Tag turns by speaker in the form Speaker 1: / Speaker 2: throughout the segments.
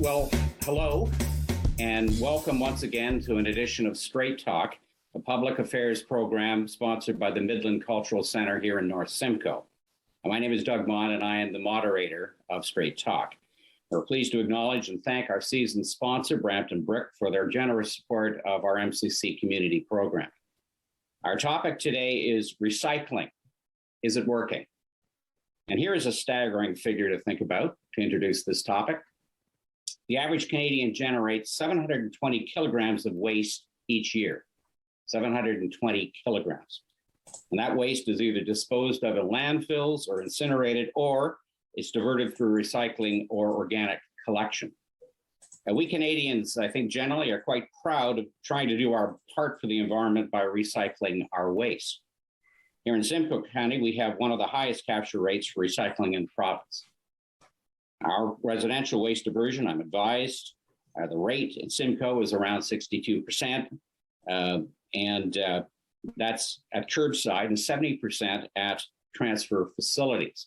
Speaker 1: Well, hello, and welcome once again to an edition of Straight Talk, a public affairs program sponsored by the Midland Cultural Center here in North Simcoe. My name is Doug Mott, and I am the moderator of Straight Talk. We're pleased to acknowledge and thank our season sponsor, Brampton Brick, for their generous support of our MCC community program. Our topic today is recycling. Is it working? And here is a staggering figure to think about to introduce this topic. The average Canadian generates 720 kilograms of waste each year, 720 kilograms. And that waste is either disposed of in landfills or incinerated, or it's diverted through recycling or organic collection. And we Canadians, I think, generally are quite proud of trying to do our part for the environment by recycling our waste. Here in Simcoe County, we have one of the highest capture rates for recycling in the province. Our residential waste diversion, I'm advised, the rate in Simcoe is around 62%, and that's at curbside, and 70% at transfer facilities.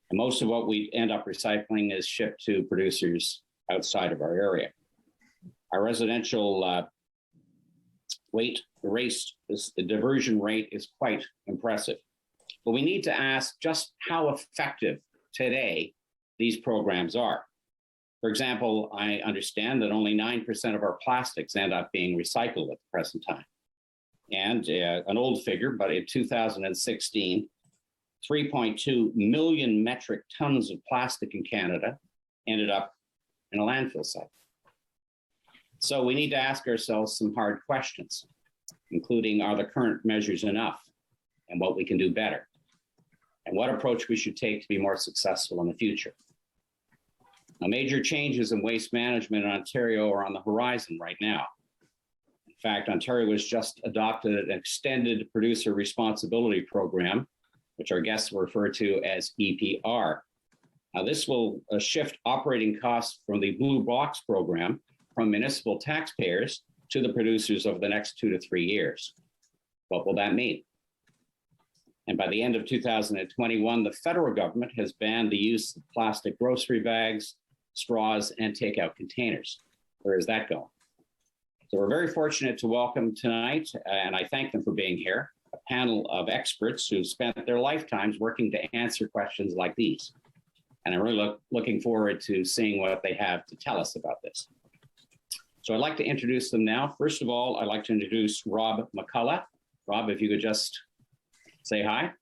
Speaker 1: And most of what we end up recycling is shipped to producers outside of our area. Our residential the diversion rate is quite impressive. But we need to ask just how effective today these programs are. For example, I understand that only 9% of our plastics end up being recycled at the present time. And an old figure, but in 2016, 3.2 million metric tons of plastic in Canada ended up in a landfill site. So we need to ask ourselves some hard questions, including, are the current measures enough, and what we can do better, and what approach we should take to be more successful in the future. Now, major changes in waste management in Ontario are on the horizon right now. In fact, Ontario has just adopted an extended producer responsibility program, which our guests refer to as EPR. Now, this will shift operating costs from the Blue Box program from municipal taxpayers to the producers over the next 2 to 3 years. What will that mean? And by the end of 2021, the federal government has banned the use of plastic grocery bags, straws, and takeout containers. Where is that going? So we're very fortunate to welcome tonight, and I thank them for being here, a panel of experts who spent their lifetimes working to answer questions like these. And I'm really looking forward to seeing what they have to tell us about this. So I'd like to introduce them now. First of all, I'd like to introduce Rob McCullough. Rob, if you could just say hi.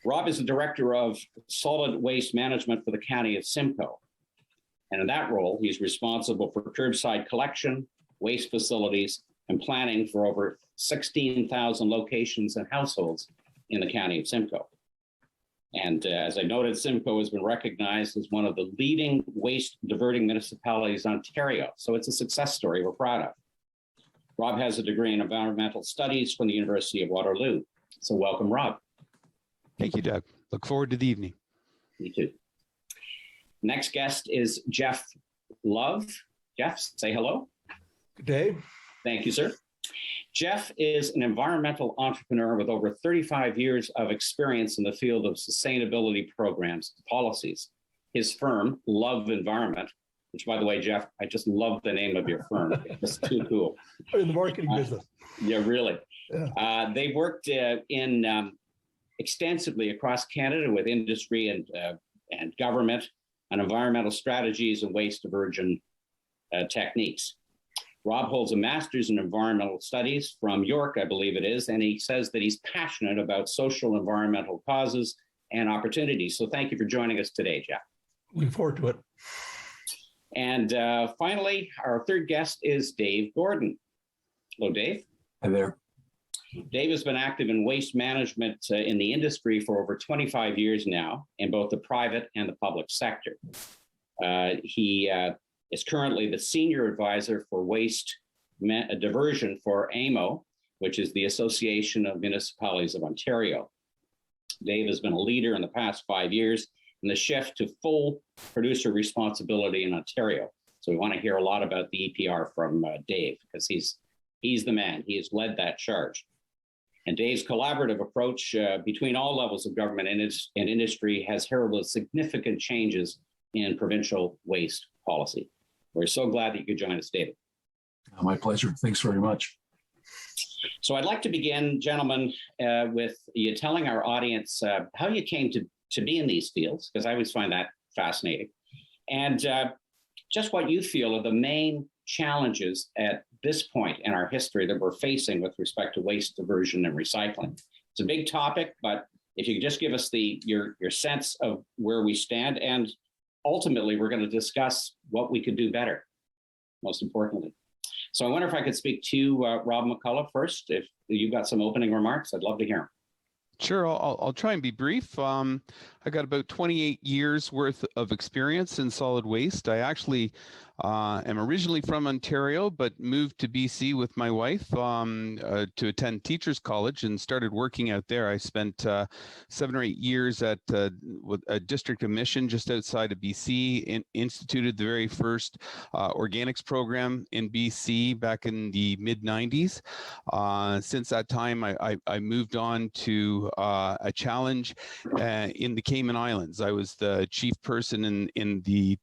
Speaker 1: Rob is the Director of Solid Waste Management for the County of Simcoe. And in that role, he's responsible for curbside collection, waste facilities, and planning for over 16,000 locations and households in the County of Simcoe. And as I noted, Simcoe has been recognized as one of the leading waste diverting municipalities in Ontario. So it's a success story we're proud of. Rob has a degree in environmental studies from the University of Waterloo. So welcome, Rob.
Speaker 2: Thank you, Doug. Look forward to the evening.
Speaker 1: Me too. Next guest is Jeff Love. Jeff, say hello.
Speaker 3: Good day.
Speaker 1: Thank you, sir. Jeff is an environmental entrepreneur with over 35 years of experience in the field of sustainability programs and policies. His firm, Love Environment, which, by the way, Jeff, I just love the name of your firm. It's too cool.
Speaker 3: In the marketing business.
Speaker 1: Yeah, really.
Speaker 3: Yeah.
Speaker 1: They've worked extensively across Canada with industry and government on environmental strategies and waste diversion techniques. Rob holds a master's in environmental studies from York, I believe it is, and he says that he's passionate about social environmental causes and opportunities. So thank you for joining us today, Jeff.
Speaker 3: Looking forward to it.
Speaker 1: And finally, our third guest is Dave Gordon. Hello, Dave.
Speaker 4: Hi there.
Speaker 1: Dave has been active in waste management in the industry for over 25 years now, in both the private and the public sector. He is currently the senior advisor for waste diversion for AMO, which is the Association of Municipalities of Ontario. Dave has been a leader in the past 5 years in the shift to full producer responsibility in Ontario. So we want to hear a lot about the EPR from Dave, because he's the man. He has led that charge. And Dave's collaborative approach between all levels of government and industry has heralded significant changes in provincial waste policy. We're so glad that you could join us, David.
Speaker 4: My pleasure. Thanks very much.
Speaker 1: So I'd like to begin, gentlemen, with you telling our audience how you came to be in these fields, because I always find that fascinating, and just what you feel are the main challenges at this point in our history that we're facing with respect to waste diversion and recycling. It's a big topic, but if you could just give us your sense of where we stand, and ultimately we're going to discuss what we could do better, most importantly. So I wonder if I could speak to Rob McCullough first. If you've got some opening remarks, I'd love to hear them.
Speaker 2: Sure, I'll try and be brief. I got about 28 years worth of experience in solid waste. I actually am originally from Ontario, but moved to BC with my wife to attend Teachers College and started working out there. I spent 7 or 8 years at a district of Mission just outside of BC, instituted the very first organics program in BC back in the mid-90s. Since that time, I moved on to a challenge in the Cayman Islands. I was the chief person in the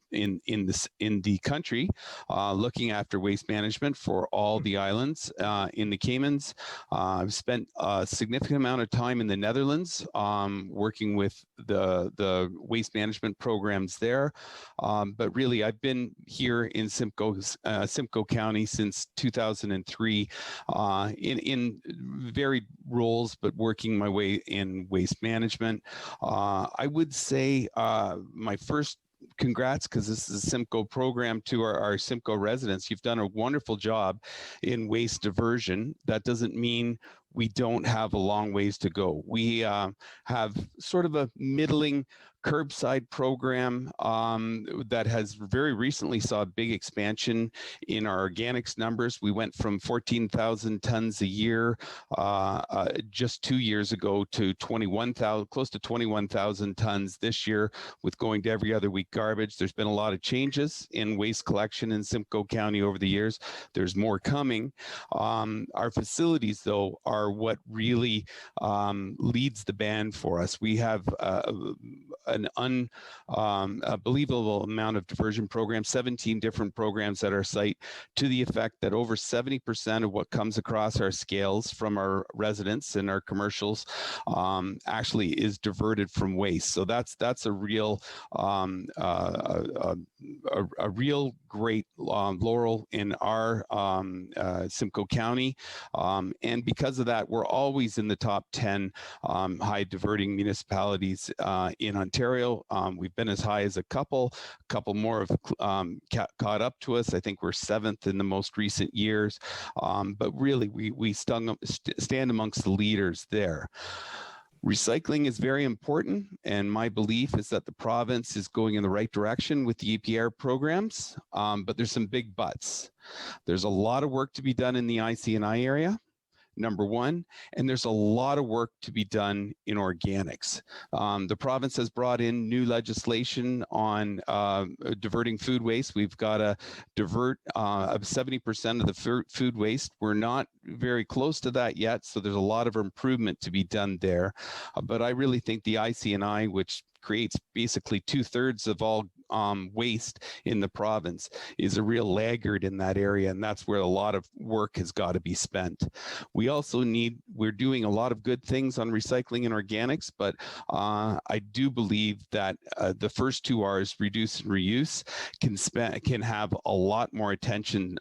Speaker 2: country looking after waste management for all the islands in the Caymans. I've spent a significant amount of time in the Netherlands working with the waste management programs there. But really, I've been here in Simcoe County since 2003 in varied roles, but working my way in waste management. I would say my first congrats, because this is a Simcoe program, to our Simcoe residents. You've done a wonderful job in waste diversion. That doesn't mean we don't have a long ways to go. We have sort of a middling curbside program that has very recently saw a big expansion in our organics numbers. We went from 14,000 tons a year just 2 years ago to 21,000, close to 21,000 tons this year, with going to every other week garbage. There's been a lot of changes in waste collection in Simcoe County over the years. There's more coming. Our facilities, though, are what really leads the band for us. We have an unbelievable amount of diversion programs, 17 different programs at our site, to the effect that over 70% of what comes across our scales from our residents and our commercials actually is diverted from waste. So that's a real a real great laurel in our Simcoe County, and because of that, we're always in the top 10 high diverting municipalities in Ontario. We've been as high as a couple more have caught up to us. I think we're 7th in the most recent years, but really we stand amongst the leaders there. Recycling is very important, and my belief is that the province is going in the right direction with the EPR programs, but there's some big buts. There's a lot of work to be done in the IC&I area, number one, and there's a lot of work to be done in organics. The province has brought in new legislation on diverting food waste. We've got to divert 70% of the food waste. We're not very close to that yet, so there's a lot of improvement to be done there. But I really think the IC&I, which creates basically 2/3 of all waste in the province, is a real laggard in that area, and that's where a lot of work has got to be spent. We're doing a lot of good things on recycling and organics, but I do believe that the first 2 R's, reduce and reuse, can have a lot more attention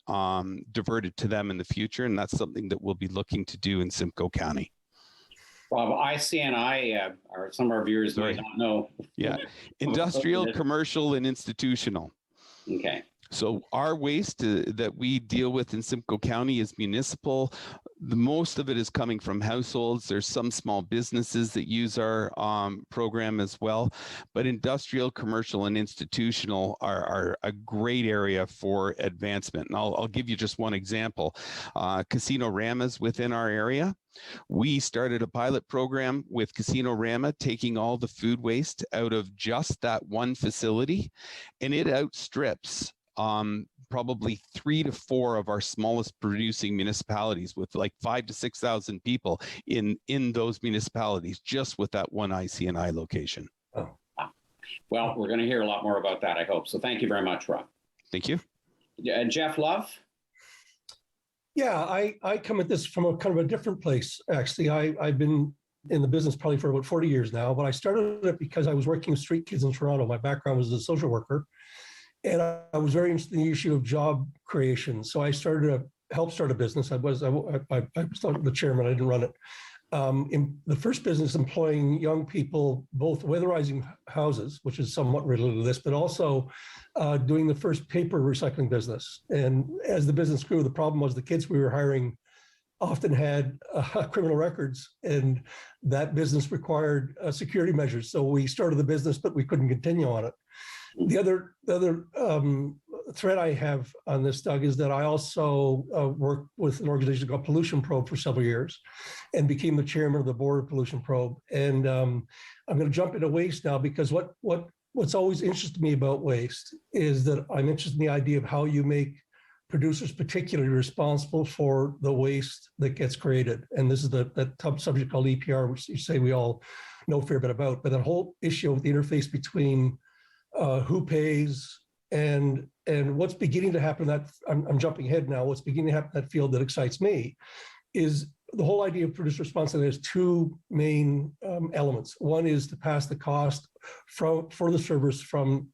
Speaker 2: diverted to them in the future, and that's something that we'll be looking to do in Simcoe County.
Speaker 1: Rob, IC&I, or some of our viewers may not know.
Speaker 2: Yeah, industrial, commercial, and institutional.
Speaker 1: Okay.
Speaker 2: So our waste that we deal with in Simcoe County is municipal. The most of it is coming from households. There's some small businesses that use our program as well, but industrial, commercial, and institutional are a great area for advancement. And I'll give you just one example. Casino Rama's within our area. We started a pilot program with Casino Rama, taking all the food waste out of just that one facility, and it outstrips probably 3 to 4 of our smallest producing municipalities, with like 5,000 to 6,000 people in those municipalities, just with that one IC&I location.
Speaker 1: Well, we're going to hear a lot more about that, I hope. So thank you very much, Rob.
Speaker 2: Thank you.
Speaker 1: Jeff Love?
Speaker 3: Yeah, I come at this from a kind of a different place, actually. I've been in the business probably for about 40 years now, but I started it because I was working with street kids in Toronto. My background was as a social worker, and I was very interested in the issue of job creation. So I started to help start a business. I was the chairman, I didn't run it. In the first business employing young people, both weatherizing houses, which is somewhat related to this, but also doing the first paper recycling business. And as the business grew, the problem was the kids we were hiring often had criminal records, and that business required security measures. So we started the business, but we couldn't continue on it. The other thread I have on this, Doug, is that I also worked with an organization called Pollution Probe for several years and became the chairman of the board of Pollution Probe. And I'm going to jump into waste now, because what's always interested me about waste is that I'm interested in the idea of how you make producers particularly responsible for the waste that gets created. And this is that subject called EPR, which you say we all know a fair bit about, but that whole issue of the interface between who pays and what's beginning to happen, that I'm jumping ahead now, what's beginning to happen in that field that excites me is the whole idea of producer responsibility has two main elements. One is to pass the cost for the service from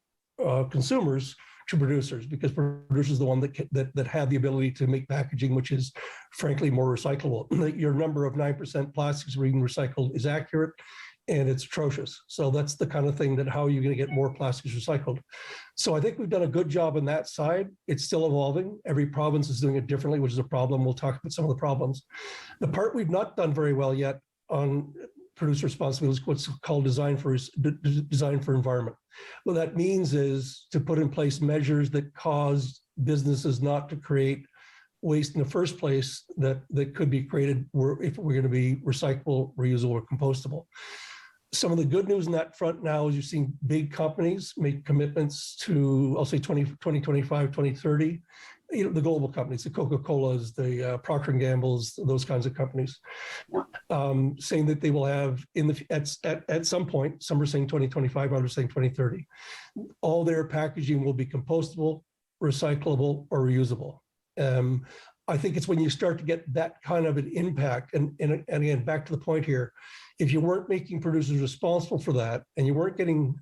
Speaker 3: consumers to producers, because producers are the one that have the ability to make packaging, which is frankly more recyclable. Your number of 9% plastics being recycled is accurate, and it's atrocious. So that's the kind of thing that how are you going to get more plastics recycled? So I think we've done a good job on that side. It's still evolving. Every province is doing it differently, which is a problem. We'll talk about some of the problems. The part we've not done very well yet on producer responsibility is what's called design for environment. What that means is to put in place measures that cause businesses not to create waste in the first place that could be created if we're going to be recyclable, reusable, or compostable. Some of the good news in that front now is you're seeing big companies make commitments to, I'll say 2025, 2030, the global companies, the Coca-Colas, the Procter & Gamble's, those kinds of companies, saying that they will have at some point, some are saying 2025, others saying 2030, all their packaging will be compostable, recyclable, or reusable. I think it's when you start to get that kind of an impact, and again, back to the point here, if you weren't making producers responsible for that, and you weren't getting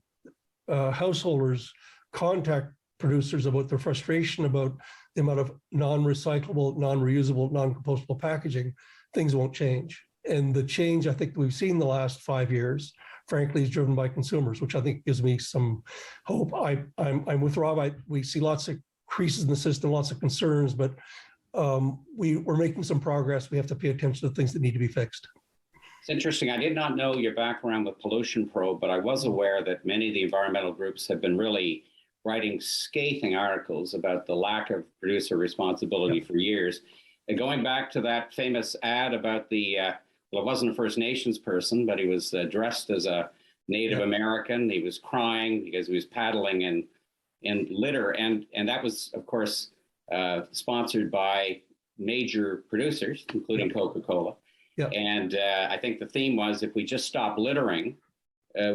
Speaker 3: householders contact producers about their frustration about the amount of non-recyclable, non-reusable, non-compostable packaging, things won't change. And the change I think we've seen the last 5 years, frankly, is driven by consumers, which I think gives me some hope. I'm with Rob. We see lots of creases in the system, lots of concerns, but we're making some progress. We have to pay attention to things that need to be fixed.
Speaker 1: It's interesting. I did not know your background with Pollution Probe, but I was aware that many of the environmental groups have been really writing scathing articles about the lack of producer responsibility for years. And going back to that famous ad about well, it wasn't a First Nations person, but he was dressed as a Native American. He was crying because he was paddling in litter. And that was, of course, sponsored by major producers, including Coca-Cola. Yeah. And I think the theme was, if we just stop littering,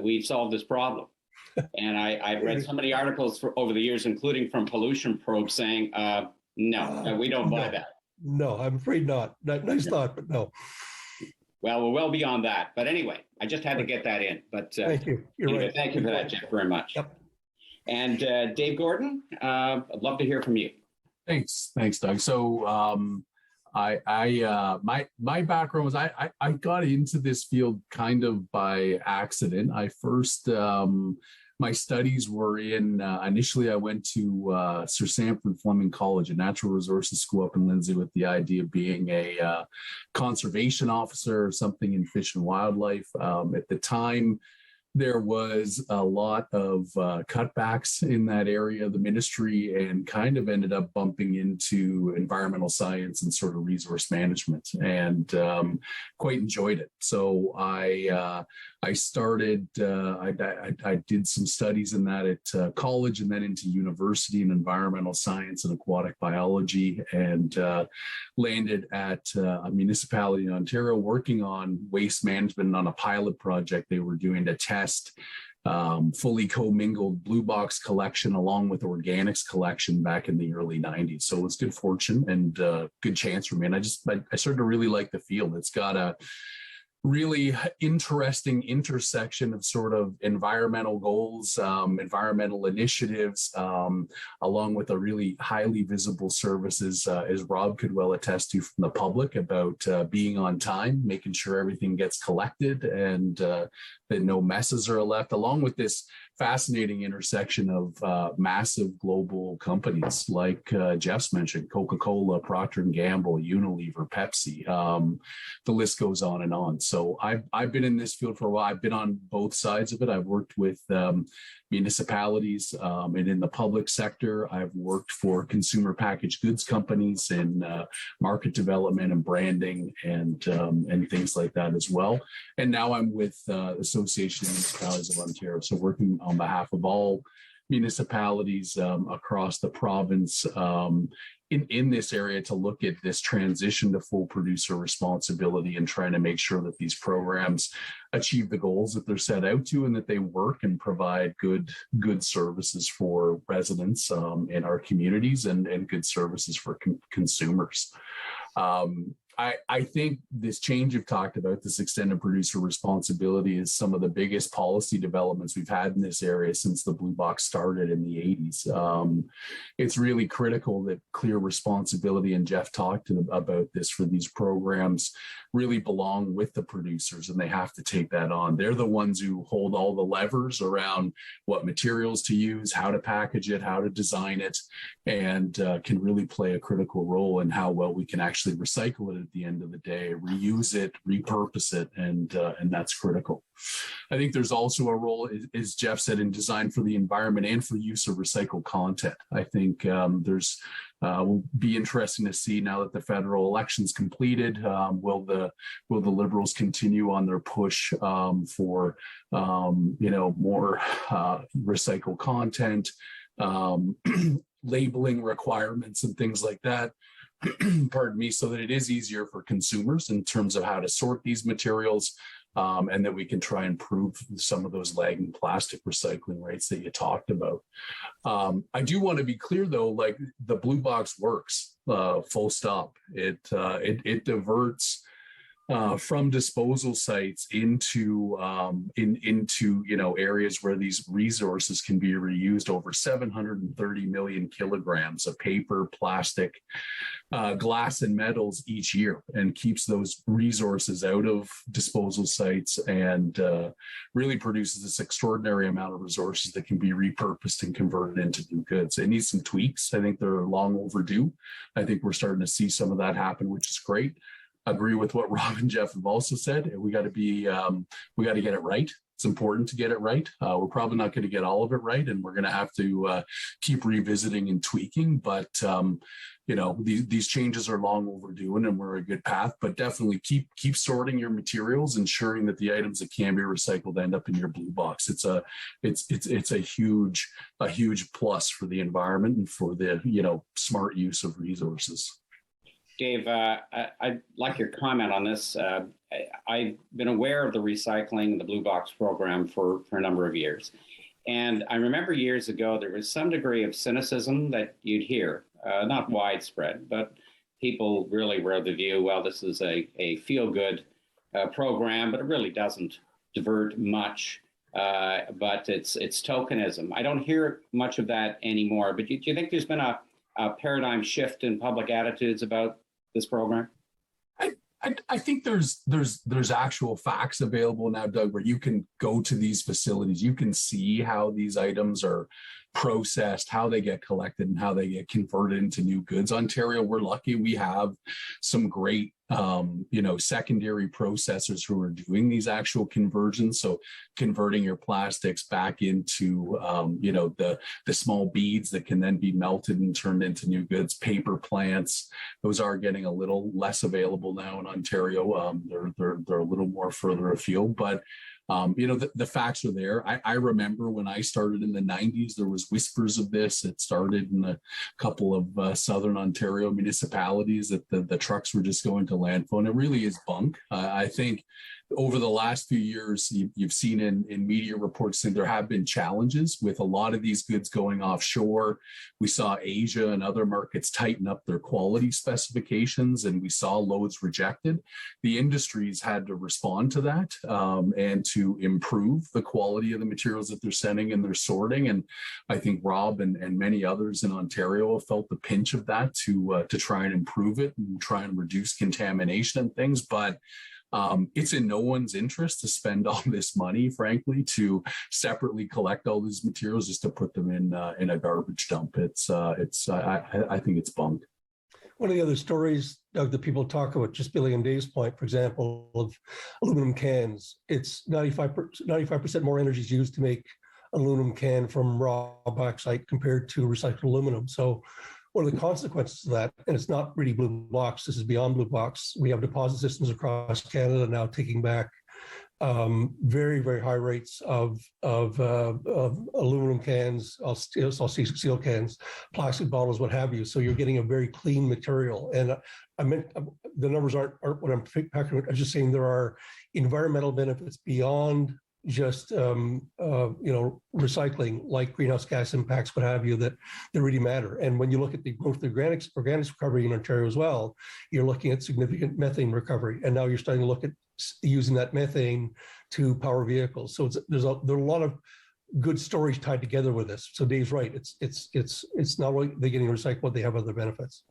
Speaker 1: we've solved this problem. And I've read so many articles over the years, including from Pollution Probe, saying, no, we don't buy that.
Speaker 3: No, I'm afraid not. Nice thought, but no.
Speaker 1: Well, we're well beyond that. But anyway, I just had to get that in. But
Speaker 3: thank you. You're right.
Speaker 1: Thank you for that, Jeff, very much. Yep. And Dave Gordon, I'd love to hear from you.
Speaker 4: Thanks, Doug. So my background was I got into this field kind of by accident. I first my studies were in initially I went to Sir Sanford Fleming College, a natural resources school up in Lindsay, with the idea of being a conservation officer or something in fish and wildlife. At the time, there was a lot of cutbacks in that area of the ministry, and kind of ended up bumping into environmental science and sort of resource management, and quite enjoyed it. So I started, I did some studies in that at college, and then into university in environmental science and aquatic biology, and landed at a municipality in Ontario working on waste management on a pilot project they were doing to test fully commingled blue box collection along with organics collection back in the early 90s. So it was good fortune and good chance for me. And I started to really like the field. It's got a really interesting intersection of sort of environmental goals, environmental initiatives, along with a really highly visible services, as Rob could well attest to from the public about being on time, making sure everything gets collected and that no messes are left, along with this fascinating intersection of massive global companies like Jeff's mentioned, Coca-Cola, Procter & Gamble, Unilever, Pepsi. The list goes on and on. So I've been in this field for a while. I've been on both sides of it. I've worked with municipalities and in the public sector. I've worked for consumer packaged goods companies in market development and branding and things like that as well. And now I'm with Association of Municipalities of Ontario. So working on behalf of all municipalities across the province in this area to look at this transition to full producer responsibility and trying to make sure that these programs achieve the goals that they're set out to and that they work and provide good services for residents in our communities and good services for consumers. I think this change you've talked about, this extended producer responsibility, is some of the biggest policy developments we've had in this area since the Blue Box started in the 80s. It's really critical that clear responsibility, and Jeff talked about this, for these programs really belong with the producers, and they have to take that on. They're the ones who hold all the levers around what materials to use, how to package it, how to design it, and can really play a critical role in how well we can actually recycle it at the end of the day, reuse it, repurpose it, and that's critical. I think there's also a role, as Jeff said, in design for the environment and for use of recycled content. I think there's will be interesting to see now that the federal election's completed. Will the Liberals continue on their push for more recycled content, labeling requirements, and things like that? Pardon me, so that it is easier for consumers in terms of how to sort these materials, and that we can try and improve some of those lagging plastic recycling rates that you talked about. I do want to be clear, though, like the Blue Box works, full stop. It diverts from disposal sites into areas where these resources can be reused. Over 730 million kilograms of paper, plastic, glass, and metals each year, and keeps those resources out of disposal sites and really produces this extraordinary amount of resources that can be repurposed and converted into new goods. It needs some tweaks. I think they're long overdue. I think we're starting to see some of that happen, which is great. Agree with what Rob and Jeff have also said. We got to get it right. It's important to get it right. We're probably not going to get all of it right, and we're going to have to keep revisiting and tweaking. But these changes are long overdue, and we're a good path. But definitely keep sorting your materials, ensuring that the items that can be recycled end up in your Blue Box. It's a huge plus for the environment and for the smart use of resources.
Speaker 1: Dave, I'd like your comment on this. I've been aware of the recycling, the Blue Box program for a number of years. And I remember years ago, there was some degree of cynicism that you'd hear, not widespread, but people really were of the view, well, this is a feel-good program, but it really doesn't divert much. But it's tokenism. I don't hear much of that anymore. But do you think there's been a paradigm shift in public attitudes about this program?
Speaker 4: I think there's actual facts available now, Doug, where you can go to these facilities. You can see how these items are processed, how they get collected, and how they get converted into new goods. Ontario, we're lucky. We have some great secondary processors who are doing these actual conversions. So converting your plastics back into, the small beads that can then be melted and turned into new goods. Paper plants, those are getting a little less available now in Ontario. They're a little more further afield, but The facts are there. I remember when I started in the 90s, there was whispers of this. It started in a couple of Southern Ontario municipalities that the trucks were just going to landfill, and it really is bunk. I think over the last few years, you've seen in media reports that there have been challenges with a lot of these goods going offshore. We saw Asia and other markets tighten up their quality specifications, and we saw loads rejected. The industries had to respond to that and to improve the quality of the materials that they're sending and they're sorting. And I think Rob and many others in Ontario have felt the pinch of that to try and improve it and try and reduce contamination and things. But it's in no one's interest to spend all this money, frankly, to separately collect all these materials just to put them in a garbage dump. I think it's bunk.
Speaker 3: One of the other stories, Doug, that people talk about, just Billy and Dave's point, for example, of aluminum cans, it's 95% more energy is used to make aluminum can from raw bauxite compared to recycled aluminum. So what are the consequences of that? And it's not really blue box. This is beyond blue box. We have deposit systems across Canada now taking back very, very high rates of aluminum cans, I'll see steel cans, plastic bottles, what have you. So you're getting a very clean material. And I meant the numbers aren't what I'm talking about. I'm just saying there are environmental benefits beyond just recycling, like greenhouse gas impacts, what have you, that really matter. And when you look at the growth of the organics recovery in Ontario as well, you're looking at significant methane recovery. And now you're starting to look at using that methane to power vehicles. So there are a lot of good stories tied together with this. So Dave's right. It's not only they're getting recycled, but they have other benefits.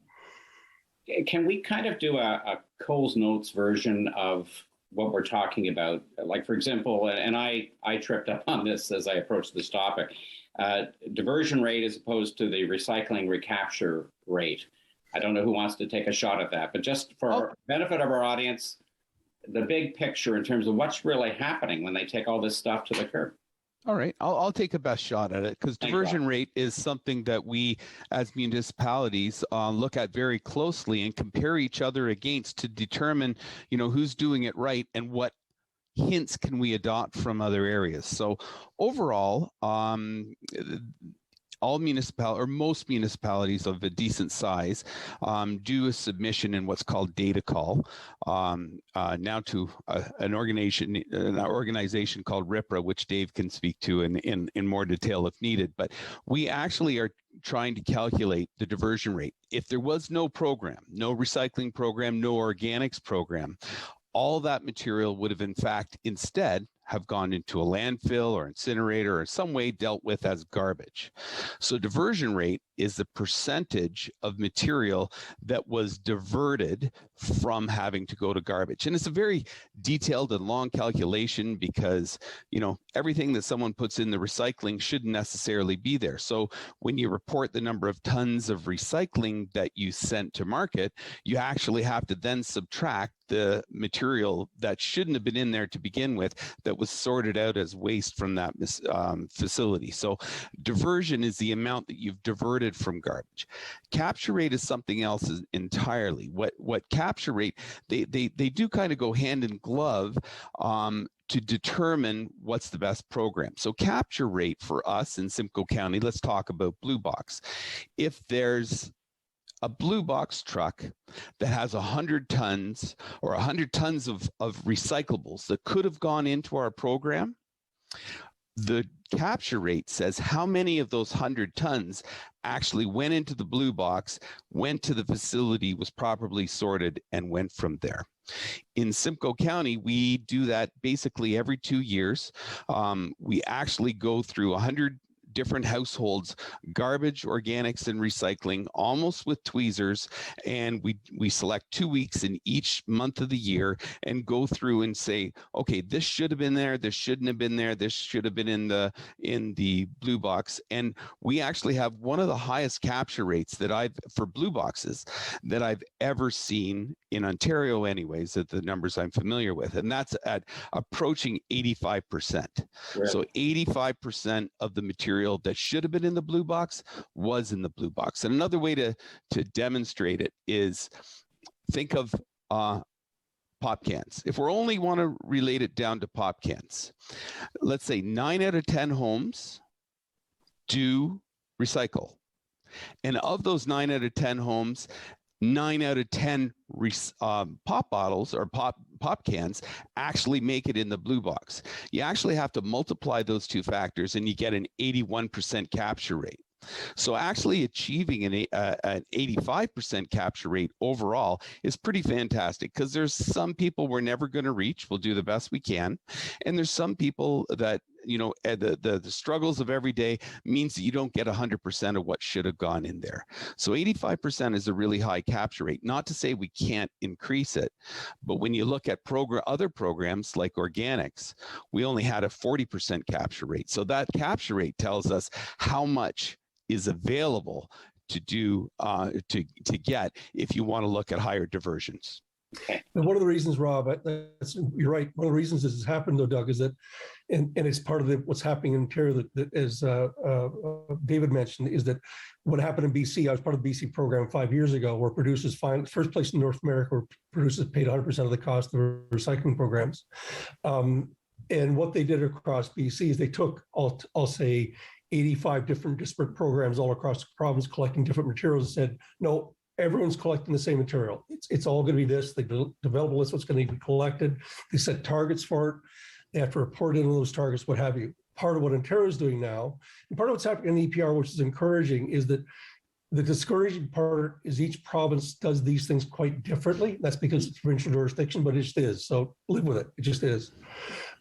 Speaker 1: Can we kind of do a Coles Notes version of what we're talking about? Like, for example, and I tripped up on this as I approached this topic, diversion rate as opposed to the recycling recapture rate. I don't know who wants to take a shot at that, but just for benefit of our audience, the big picture in terms of what's really happening when they take all this stuff to the curb.
Speaker 2: All right, I'll take a best shot at it, because diversion rate is something that we as municipalities look at very closely and compare each other against to determine, who's doing it right and what hints can we adopt from other areas. So overall, all most municipalities of a decent size do a submission in what's called data call now to an organization called RIPRA, which Dave can speak to in more detail if needed. But we actually are trying to calculate the diversion rate. If there was no program, no recycling program, no organics program, all that material would have in fact instead have gone into a landfill or incinerator or some way dealt with as garbage. So diversion rate is the percentage of material that was diverted from having to go to garbage. And it's a very detailed and long calculation because, everything that someone puts in the recycling shouldn't necessarily be there. So when you report the number of tons of recycling that you sent to market, you actually have to then subtract the material that shouldn't have been in there to begin with that was sorted out as waste from that facility. So diversion is the amount that you've diverted from garbage. Capture rate is something else entirely. What capture rate, they do kind of go hand in glove to determine what's the best program. So capture rate for us in Simcoe County, let's talk about Blue Box. If there's a Blue Box truck that has 100 tons or 100 tons of recyclables that could have gone into our program, the capture rate says how many of those 100 tons actually went into the Blue Box, went to the facility, was properly sorted, and went from there. In Simcoe County, we do that basically every 2 years. We actually go through 100 different households, garbage, organics, and recycling, almost with tweezers. And we select 2 weeks in each month of the year and go through and say, okay, this should have been there, this shouldn't have been there, this should have been in the Blue Box. And we actually have one of the highest capture rates for Blue Boxes that I've ever seen in Ontario anyways, at the numbers I'm familiar with. And that's at approaching 85%. Right. So 85% of the material that should have been in the Blue Box was in the Blue Box. And another way to demonstrate it is think of pop cans. If we only want to relate it down to pop cans, let's say 9 out of 10 homes do recycle. And of those 9 out of 10 homes, 9 out of 10 pop bottles or pop cans actually make it in the blue box. You actually have to multiply those two factors and you get an 81% capture rate. So actually achieving an 85% capture rate overall is pretty fantastic, because there's some people we're never going to reach. We'll do the best we can. And there's some people that, you know, the struggles of every day means that you don't get 100% of what should have gone in there. So 85% is a really high capture rate. Not to say we can't increase it, but when you look at other programs like organics, we only had a 40% capture rate. So that capture rate tells us how much is available to do to get if you want to look at higher diversions.
Speaker 3: And one of the reasons, Rob, you're right. One of the reasons this has happened, though, Doug, is that, and it's part of what's happening in Ontario, that as David mentioned, is that what happened in BC. I was part of the BC program 5 years ago, where producers first place in North America, where producers paid 100% of the cost of recycling programs. And what they did across BC is they took, I'll say, 85 different disparate programs all across the province collecting different materials, and said, no, everyone's collecting the same material. It's all going to be this. They develop a list of what's going to be collected. They set targets for it. They have to report in on those targets, what have you. Part of what Ontario is doing now, and part of what's happening in EPR, which is encouraging, is that the discouraging part is each province does these things quite differently. That's because it's provincial jurisdiction, but it just is. So live with it. It just is.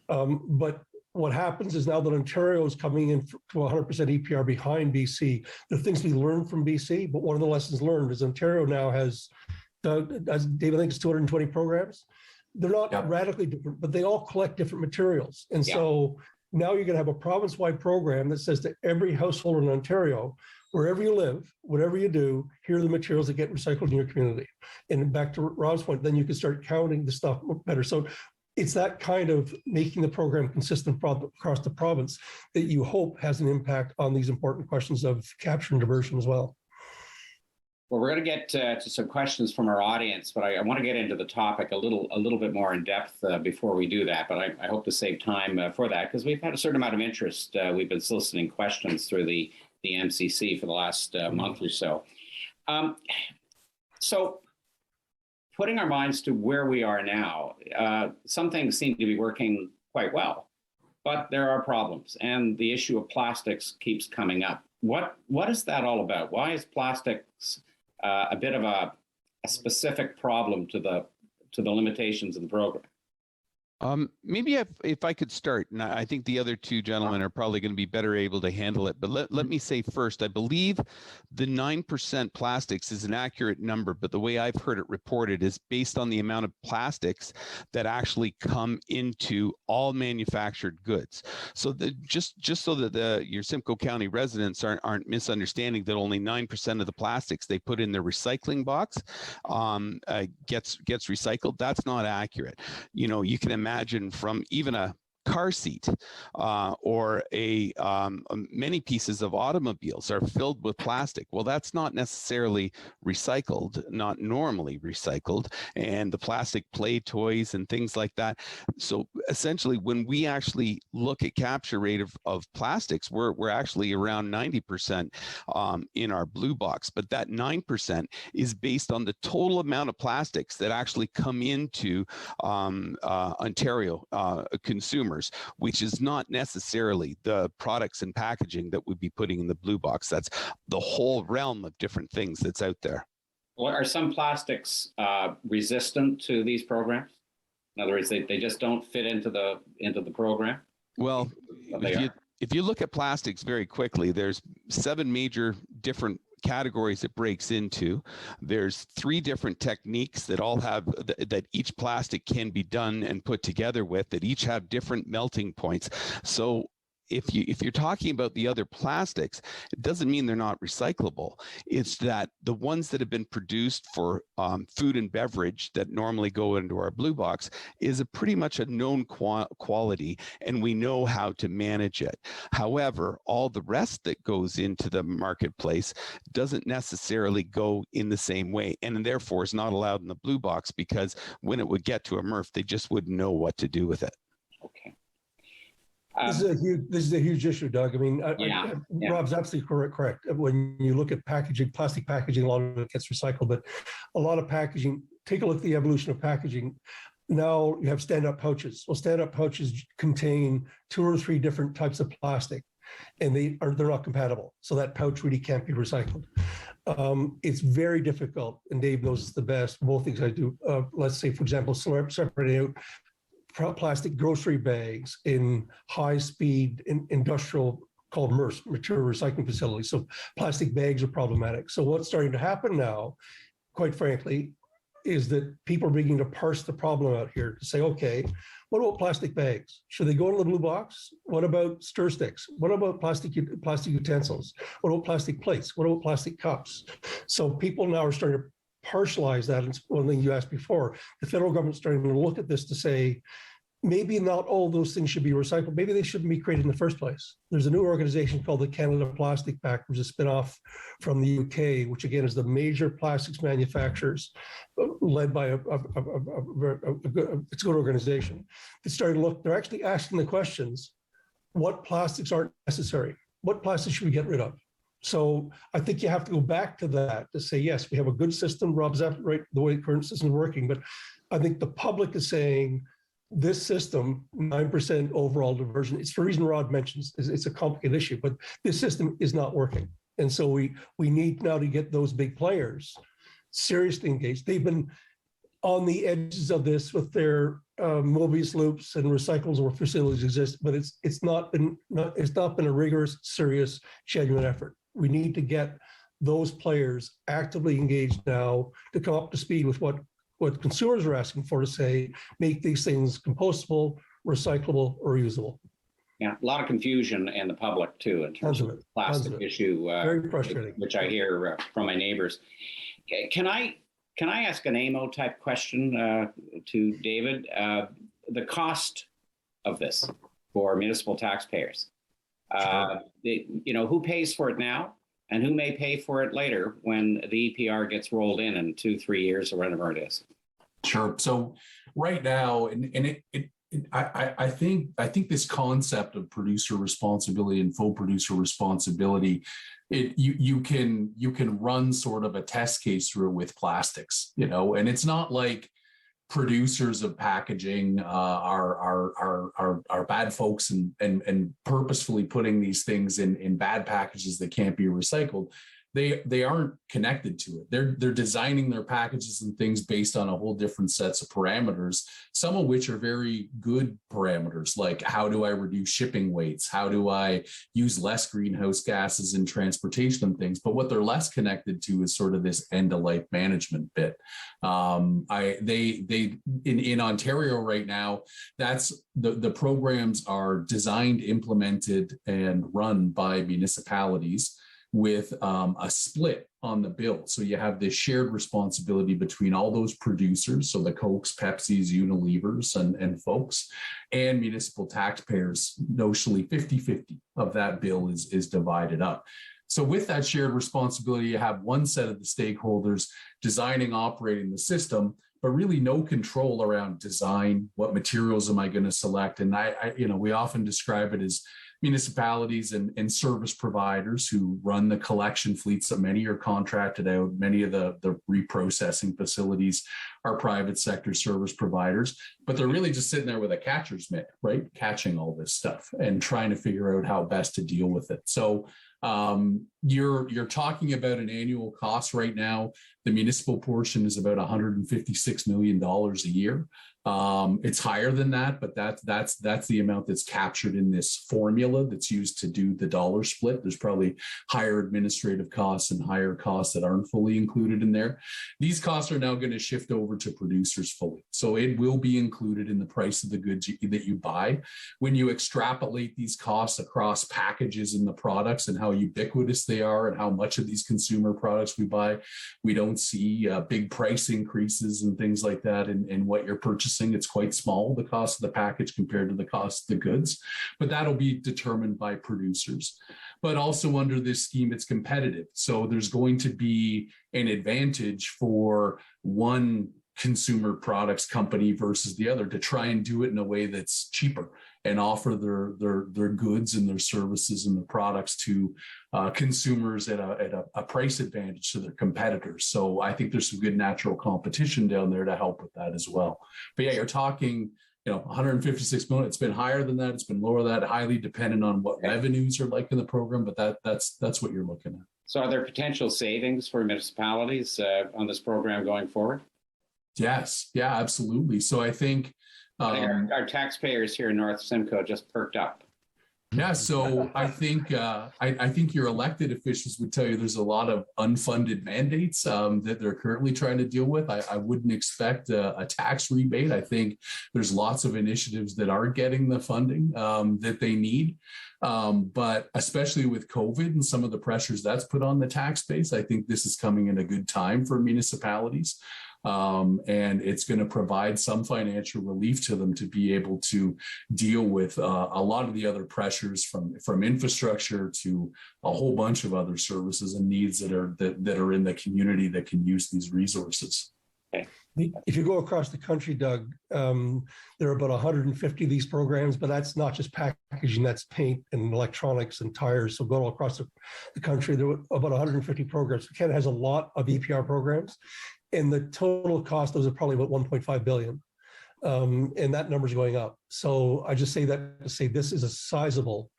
Speaker 3: But what happens is now that Ontario is coming in to 100% EPR behind BC, there are things we learned from BC, but one of the lessons learned is Ontario now has, as David, I think it's 220 programs. They're not radically different, but they all collect different materials. And so now you're going to have a province-wide program that says to every household in Ontario, wherever you live, whatever you do, here are the materials that get recycled in your community. And back to Rob's point, then you can start counting the stuff better. So it's that kind of making the program consistent across the province that you hope has an impact on these important questions of capture and diversion as well.
Speaker 1: Well, we're going to get to some questions from our audience, but I want to get into the topic a little bit more in depth before we do that. But I hope to save time for that, because we've had a certain amount of interest. We've been soliciting questions through the MCC for the last month or so. So putting our minds to where we are now, some things seem to be working quite well, but there are problems, and the issue of plastics keeps coming up. What is that all about? Why is plastics a bit of a specific problem to the limitations of the program?
Speaker 2: Maybe if I could start, and I think the other two gentlemen are probably going to be better able to handle it. But let me say first, I believe the 9% plastics is an accurate number, but the way I've heard it reported is based on the amount of plastics that actually come into all manufactured goods. So just so that your Simcoe County residents aren't misunderstanding that only 9% of the plastics they put in their recycling box gets recycled. That's not accurate. You know, you can imagine from even a car seat or many pieces of automobiles are filled with plastic. Well, that's not necessarily recycled, not normally recycled, and the plastic play toys and things like that. So essentially, when we actually look at capture rate of plastics, we're actually around 90% in our blue box, but that 9% is based on the total amount of plastics that actually come into Ontario consumers, which is not necessarily the products and packaging that we'd be putting in the blue box. That's the whole realm of different things that's out there.
Speaker 1: Well, are some plastics resistant to these programs? In other words, they just don't fit into the program?
Speaker 2: Well, if you look at plastics very quickly, there's 7 major different categories it breaks into. There's 3 different techniques that all have that each plastic can be done and put together with, that each have different melting points. So if you're talking about the other plastics, it doesn't mean they're not recyclable. It's that the ones that have been produced for food and beverage that normally go into our blue box is pretty much a known quality, and we know how to manage it. However, all the rest that goes into the marketplace doesn't necessarily go in the same way, and therefore is not allowed in the blue box, because when it would get to a MRF, they just wouldn't know what to do with it.
Speaker 1: Okay.
Speaker 3: This is a huge issue, Doug. I mean, Rob's absolutely correct. When you look at packaging, plastic packaging, a lot of it gets recycled, but a lot of packaging, take a look at the evolution of packaging. Now you have stand-up pouches. Well, stand-up pouches contain 2 or 3 different types of plastic, and they're not compatible. So that pouch really can't be recycled. It's very difficult, and Dave knows this the best. Both things I do. Let's say, for example, separating out plastic grocery bags in high-speed industrial called MRFs, material recycling facilities. So plastic bags are problematic. So what's starting to happen now, quite frankly, is that people are beginning to parse the problem out here to say, okay, what about plastic bags? Should they go in the blue box? What about stir sticks? What about plastic utensils? What about plastic plates? What about plastic cups? So people now are starting to partialize that. It's one thing you asked before. The federal government's starting to look at this to say, maybe not all those things should be recycled. Maybe they shouldn't be created in the first place. There's a new organization called the Canada Plastic Pact, which is a spin-off from the UK, which again is the major plastics manufacturers, led by it's a good organization. It's starting to look, they're actually asking the questions, what plastics aren't necessary? What plastics should we get rid of? So I think you have to go back to that to say, yes, we have a good system. Rob's right, the way the current system is working, but I think the public is saying this system, 9% overall diversion, it's for a reason Rod mentions, it's a complicated issue, but this system is not working. And so we need now to get those big players seriously engaged. They've been on the edges of this with their Mobius loops and recyclables where facilities exist, but it's not been a rigorous, serious, genuine effort. We need to get those players actively engaged now to come up to speed with what consumers are asking for, to say, make these things compostable, recyclable, or reusable.
Speaker 1: Yeah, a lot of confusion in the public too, in terms of the plastic issue,
Speaker 3: very frustrating,
Speaker 1: which I hear from my neighbors. Can I ask an AMO type question to David? The cost of this for municipal taxpayers.
Speaker 3: Sure.
Speaker 1: Who pays for it now, and who may pay for it later when the EPR gets rolled in 2-3 years or whatever it is?
Speaker 4: Sure. So right now, I think this concept of producer responsibility and full producer responsibility, you can run sort of a test case through with plastics, and it's not like producers of packaging are bad folks and purposefully putting these things in bad packages that can't be recycled. They aren't connected to it. They're designing their packages and things based on a whole different sets of parameters, some of which are very good parameters, like how do I reduce shipping weights? How do I use less greenhouse gases in transportation and things? But what they're less connected to is sort of this end-of-life management bit. In Ontario right now, that's the programs are designed, implemented, and run by municipalities, with a split on the bill. So you have this shared responsibility between all those producers, so the Cokes, Pepsis, Unilevers, and folks, and municipal taxpayers. Notionally 50-50 of that bill is divided up. So with that shared responsibility, you have one set of the stakeholders designing, operating the system, but really no control around design. What materials am I going to select? And we often describe it as municipalities and service providers who run the collection fleets that many are contracted out. Many of the reprocessing facilities are private sector service providers, but they're really just sitting there with a catcher's mitt, right? Catching all this stuff and trying to figure out how best to deal with it. So you're talking about an annual cost right now. The municipal portion is about $156 million a year. It's higher than that, but that's the amount that's captured in this formula that's used to do the dollar split. There's probably higher administrative costs and higher costs that aren't fully included in there. These costs are now going to shift over over to producers fully. So it will be included in the price of the goods that you buy. When you extrapolate these costs across packages in the products and how ubiquitous they are and how much of these consumer products we buy, we don't see big price increases and things like that in what you're purchasing. It's quite small, the cost of the package compared to the cost of the goods, but that'll be determined by producers. But also under this scheme, it's competitive. So there's going to be an advantage for one consumer products company versus the other to try and do it in a way that's cheaper and offer their goods and their services and the products to consumers at a price advantage to their competitors. So I think there's some good natural competition down there to help with that as well. But yeah, you're talking, 156 million. It's been higher than that. It's been lower than that, highly dependent on what revenues are like in the program. But that's what you're looking at.
Speaker 1: So are there potential savings for municipalities on this program going forward?
Speaker 4: Yes. Yeah, absolutely. So I think
Speaker 1: our taxpayers here in North Simcoe just perked up.
Speaker 4: Yeah, so I think your elected officials would tell you there's a lot of unfunded mandates that they're currently trying to deal with. I wouldn't expect a tax rebate. I think there's lots of initiatives that are getting the funding that they need. But especially with COVID and some of the pressures that's put on the tax base, I think this is coming in a good time for municipalities. And it's going to provide some financial relief to them to be able to deal with a lot of the other pressures from infrastructure to a whole bunch of other services and needs that are in the community that can use these resources.
Speaker 3: If you go across the country, Doug, there are about 150 of these programs, but that's not just packaging, that's paint and electronics and tires. So go across the country, there are about 150 programs. Canada has a lot of EPR programs. And the total cost, those are probably about 1.5 billion. And that number's going up. So I just say that to say this is a sizable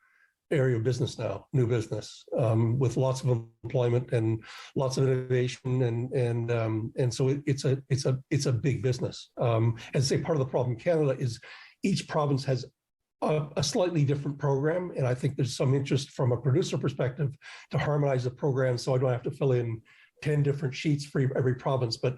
Speaker 3: area of business now, new business, with lots of employment and lots of innovation. And so it's a big business. And say part of the problem in Canada is each province has a slightly different program. And I think there's some interest from a producer perspective to harmonize the program so I don't have to fill in 10 different sheets for every province, but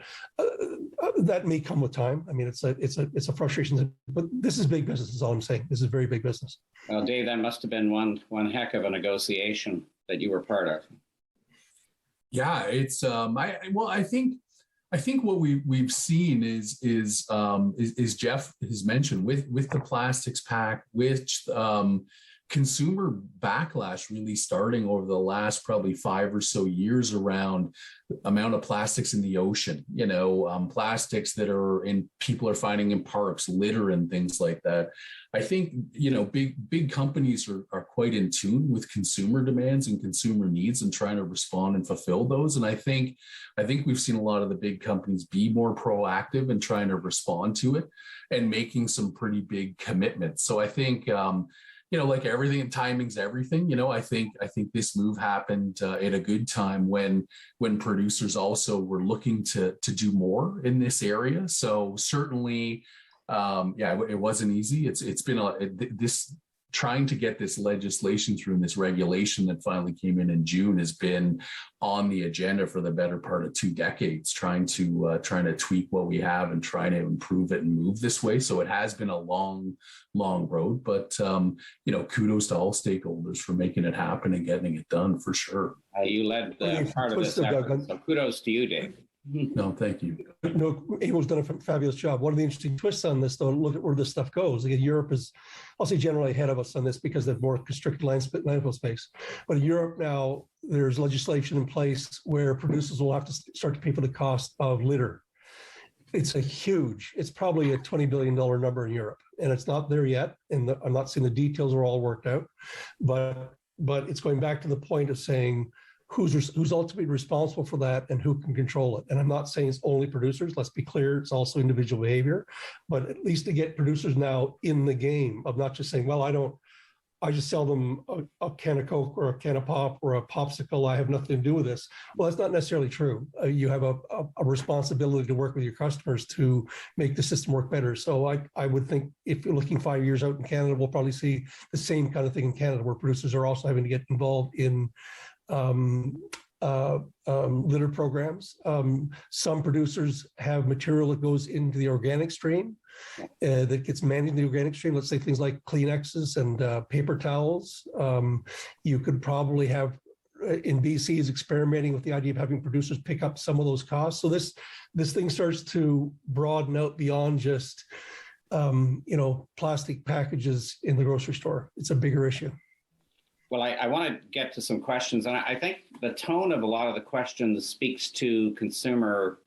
Speaker 3: that may come with time. I mean, it's a frustration, but this is big business is all I'm saying. This is very big business.
Speaker 1: Well, Dave, that must have been one heck of a negotiation that you were part of.
Speaker 4: Yeah, it's I think what we've seen is Jeff has mentioned with the plastics pack, which consumer backlash really starting over the last probably 5 or so years around the amount of plastics in the ocean, plastics that people are finding in parks, litter and things like that. I think, big companies are quite in tune with consumer demands and consumer needs and trying to respond and fulfill those. And I think we've seen a lot of the big companies be more proactive in trying to respond to it and making some pretty big commitments. So I think, like everything, timing's everything. I think this move happened at a good time when producers also were looking to do more in this area. So certainly, it wasn't easy. It's been this trying to get this legislation through and this regulation that finally came in June has been on the agenda for the better part of 2 decades, trying to tweak what we have and trying to improve it and move this way. So it has been a long road, but kudos to all stakeholders for making it happen and getting it done for sure.
Speaker 1: You led part of this effort, so kudos to you, Dave.
Speaker 4: No, thank you.
Speaker 3: No, Abel's done a fabulous job. One of the interesting twists on this, though, look at where this stuff goes. Again, Europe is, I'll say, generally ahead of us on this because they have more constricted landfill space. But in Europe now, there's legislation in place where producers will have to start to pay for the cost of litter. It's probably a $20 billion number in Europe, and it's not there yet. And I'm not saying the details are all worked out, but it's going back to the point of saying, who's ultimately responsible for that and who can control it. And I'm not saying it's only producers. Let's be clear. It's also individual behavior, but at least to get producers now in the game of not just saying, well, I just sell them a can of Coke or a can of pop or a popsicle. I have nothing to do with this. Well, that's not necessarily true. You have a responsibility to work with your customers to make the system work better. So I would think if you're looking 5 years out in Canada, we'll probably see the same kind of thing in Canada where producers are also having to get involved in litter programs. Some producers have material that goes into the organic stream that gets managed in the organic stream. Let's say things like Kleenexes and paper towels. You could probably have, in BC, is experimenting with the idea of having producers pick up some of those costs. So this thing starts to broaden out beyond just plastic packages in the grocery store. It's a bigger issue.
Speaker 1: Well, I want to get to some questions, and I think the tone of a lot of the questions speaks to consumer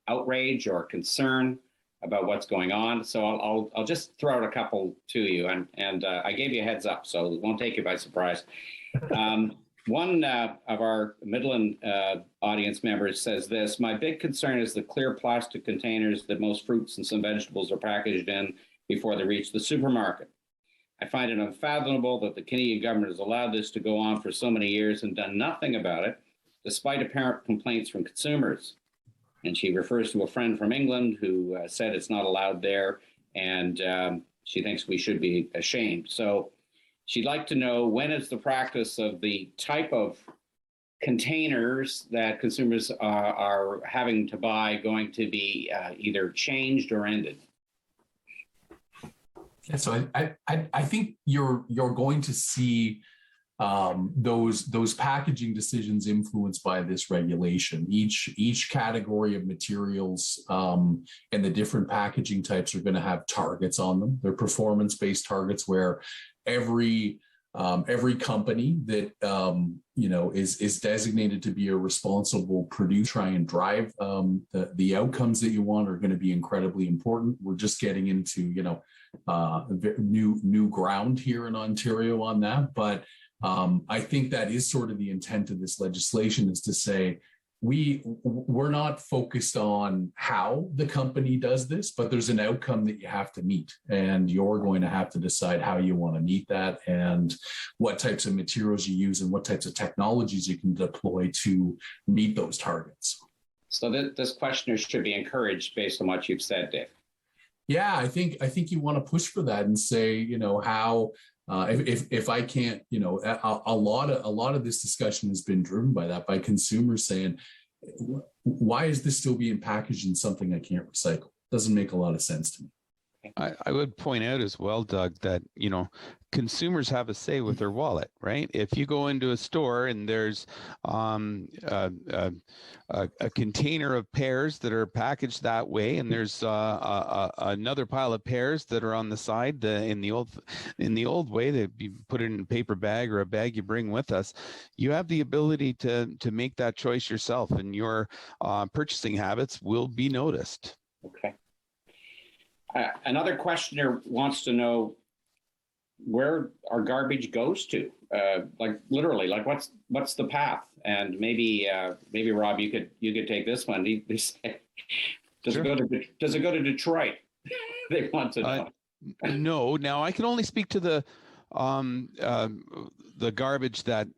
Speaker 1: outrage or concern about what's going on. So I'll just throw out a couple to you, and I gave you a heads up, so it won't take you by surprise. One of our Midland audience members says this: my big concern is the clear plastic containers that most fruits and some vegetables are packaged in before they reach the supermarket. I find it unfathomable that the Canadian government has allowed this to go on for so many years and done nothing about it, despite apparent complaints from consumers. And she refers to a friend from England who said it's not allowed there, and she thinks we should be ashamed. So she'd like to know, when is the practice of the type of containers that consumers are having to buy going to be either changed or ended?
Speaker 4: Yeah, so I think you're going to see those packaging decisions influenced by this regulation. Each category of materials and the different packaging types are going to have targets on them. They're performance-based targets where every company that is designated to be a responsible producer, try and drive the outcomes that you want, are going to be incredibly important. We're just getting into new ground here in Ontario on that, but I think that is sort of the intent of this legislation, is to say we're not focused on how the company does this, but there's an outcome that you have to meet, and you're going to have to decide how you want to meet that and what types of materials you use and what types of technologies you can deploy to meet those targets.
Speaker 1: So this questioner should be encouraged based on what you've said, Dave.
Speaker 4: Yeah, I think you want to push for that and say, how if I can't, a lot of this discussion has been driven by that, by consumers saying, why is this still being packaged in something I can't recycle? Doesn't make a lot of sense to me.
Speaker 2: I would point out as well, Doug, that, consumers have a say with their wallet, right? If you go into a store and there's a container of pears that are packaged that way, and there's another pile of pears that are on the side, in the old way, that you put it in a paper bag or a bag you bring with us, you have the ability to make that choice yourself, and your purchasing habits will be noticed.
Speaker 1: Okay. Another questioner wants to know where our garbage goes to, literally, what's the path? And maybe Rob, you could take this one. Does it go to Detroit? They want to know.
Speaker 2: No. Now I can only speak to the garbage that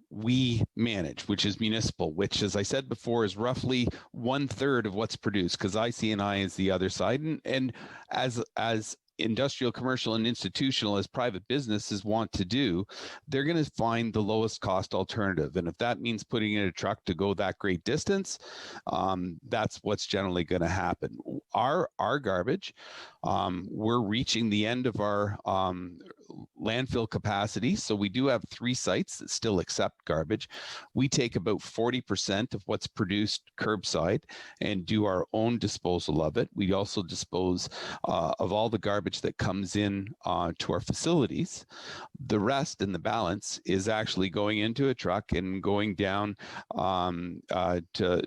Speaker 2: we manage, which is municipal, which, as I said before, is roughly 1/3 of what's produced, because IC&I is the other side. And as industrial, commercial, and institutional, as private businesses want to do, they're going to find the lowest cost alternative. And if that means putting in a truck to go that great distance, that's what's generally going to happen. Our garbage, we're reaching the end of our landfill capacity. So we do have 3 sites that still accept garbage. We take about 40% of what's produced curbside and do our own disposal of it. We also dispose of all the garbage that comes in to our facilities. The rest and the balance is actually going into a truck and going down to